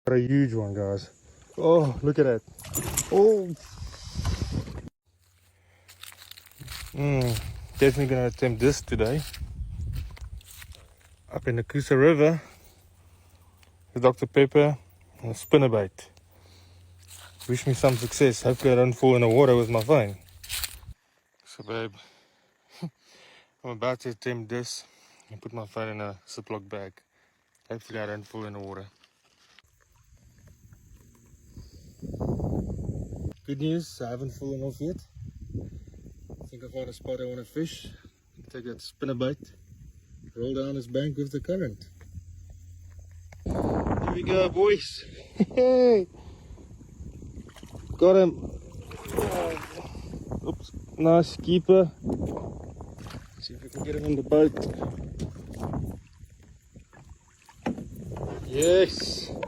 A huge one, guys. Oh, look at that. Oh. Definitely gonna attempt this today. Up in the Coosa River with Dr. Pepper and a spinnerbait. Wish me some success. Hopefully I don't fall in the water with my phone. So babe, I'm about to attempt this and put my phone in a Ziploc bag. Hopefully I don't fall in the water. Good news, I haven't fallen off yet. I think I found a spot I want to fish. Take that spinnerbait, roll down this bank with the current. Here we go, boys. Hey, got him. Oops, nice keeper. See if we can get him in the boat. Yes.